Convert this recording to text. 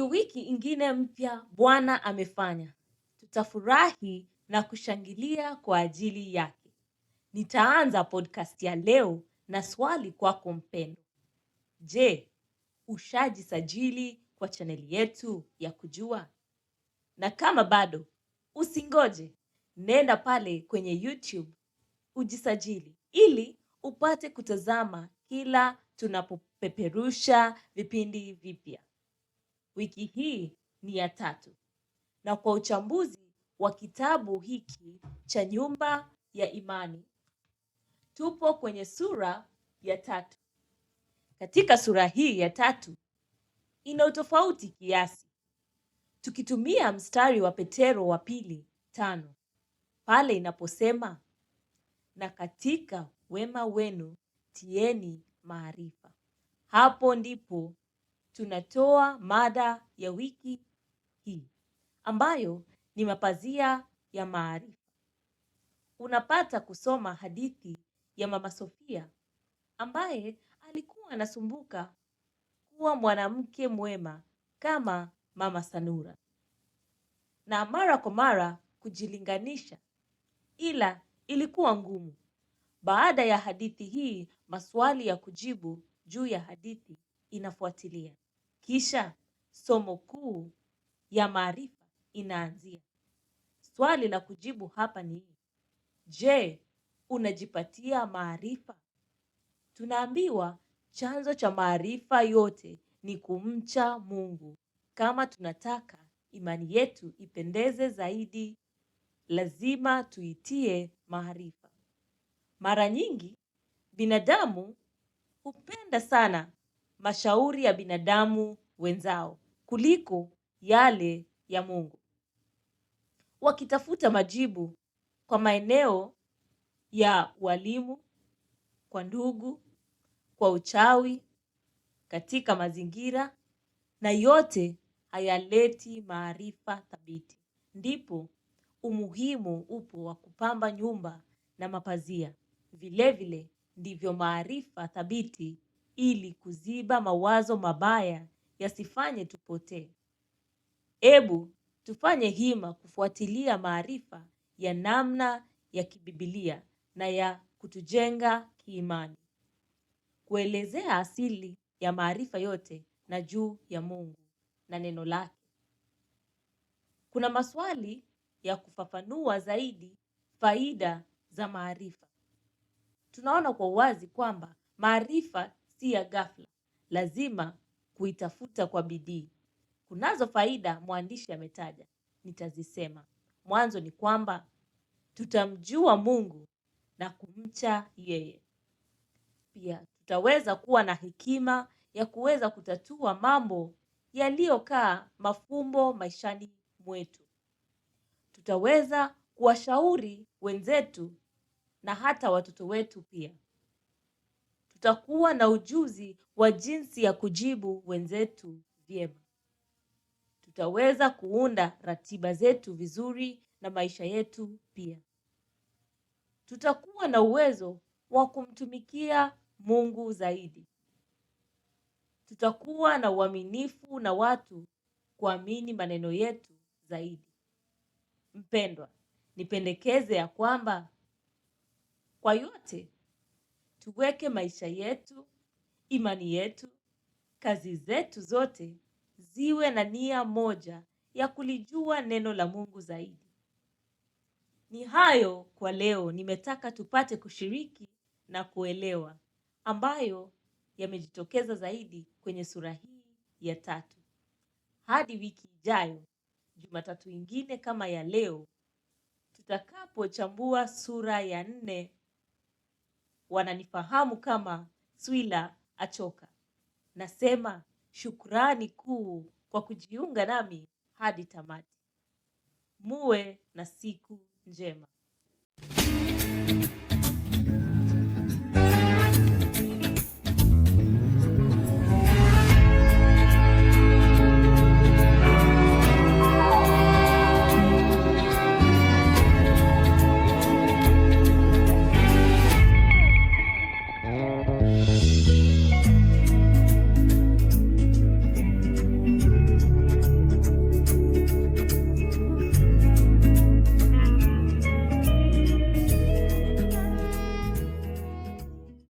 Ni wiki ingine mpya Bwana amefanya. Tutafurahi na kushangilia kwa ajili yake. Nitaanza podcast ya leo na swali kwako mpendwa. Je, ushajisajili kwa chaneli yetu ya kujua? Na kama bado, usingoje. Nenda pale kwenye YouTube ujisajili ili upate kutazama kila tunapopeperusha vipindi vipya. Wiki hii ni ya 3. Na kwa uchambuzi wa kitabu hiki cha Nyumba ya Imani, tupo kwenye sura ya 3. Katika sura hii ya 3 ina utofauti kiasi. Tukitumia mstari wa Petero wa 2:5 pale inaposema, na katika wema wenu tieni maarifa. Hapo ndipo tunatoa mada ya wiki hii, ambayo ni mapazia ya maarifa. Unapata kusoma hadithi ya Mama Sofia, ambaye alikuwa anasumbuka kuwa mwanamke mwema kama Mama Sanura, na mara kwa mara kujilinganisha, ila ilikuwa ngumu. Baada ya hadithi hii, maswali ya kujibu juu ya hadithi inafuatilia. Kisha somo kuu ya maarifa inaanzia. Swali la kujibu hapa ni, je, unajipatia maarifa? Tunaambiwa chanzo cha maarifa yote ni kumcha Mungu. Kama tunataka imani yetu ipendeze zaidi, lazima tuitie maarifa. Mara nyingi binadamu hupenda sana mashauri ya binadamu wenzao kuliko yale ya Mungu. Wakitafuta majibu kwa maeneo ya walimu, kwa ndugu, kwa uchawi, katika mazingira, na yote hayaleti maarifa thabiti. Ndipo umuhimu upo wa kupamba nyumba na mapazia. Vile vile ndivyo maarifa thabiti, ili kuziba mawazo mabaya yasifanye tupotee. Ebu tufanye hima kufuatilia maarifa ya namna ya kibibilia na ya kutujenga kiimani. Kuelezea asili ya maarifa yote na juu ya Mungu na neno lake. Kuna maswali ya kufafanua zaidi faida za maarifa. Tunaona kwa uwazi kwamba maarifa si ya ghafla, lazima kuitafuta kwa bidii. Kunazo faida mwandishi ametaja, nitazisema. Mwanzo ni kwamba tutamjua Mungu na kumcha yeye. Pia tutaweza kuwa na hekima ya kuweza kutatua mambo yaliyokaa mafumbo maishani mwetu. Tutaweza kuwashauri wenzetu na hata watoto wetu pia. Tutakuwa na ujuzi wa jinsi ya kujibu wenzetu vyema. Tutaweza kuunda ratiba zetu vizuri na maisha yetu pia. Tutakuwa na uwezo wa kumtumikia Mungu zaidi. Tutakuwa na uaminifu na watu kuamini maneno yetu zaidi. Mpendwa, nipendekeze ya kwamba kwa yote tuweke maisha yetu, imani yetu, kazi zetu zote ziwe na nia moja ya kulijua neno la Mungu zaidi. Ni hayo kwa leo nimetaka tupate kushiriki na kuelewa, ambayo yamejitokeza zaidi kwenye sura hii ya 3. Hadi wiki ijayo, Jumatatu ingine kama ya leo, tutakapochambua sura ya 4, wananifahamu kama Swila Achoka. Nasema shukrani kuu kwa kujiunga nami hadi tamati. Muwe na siku njema.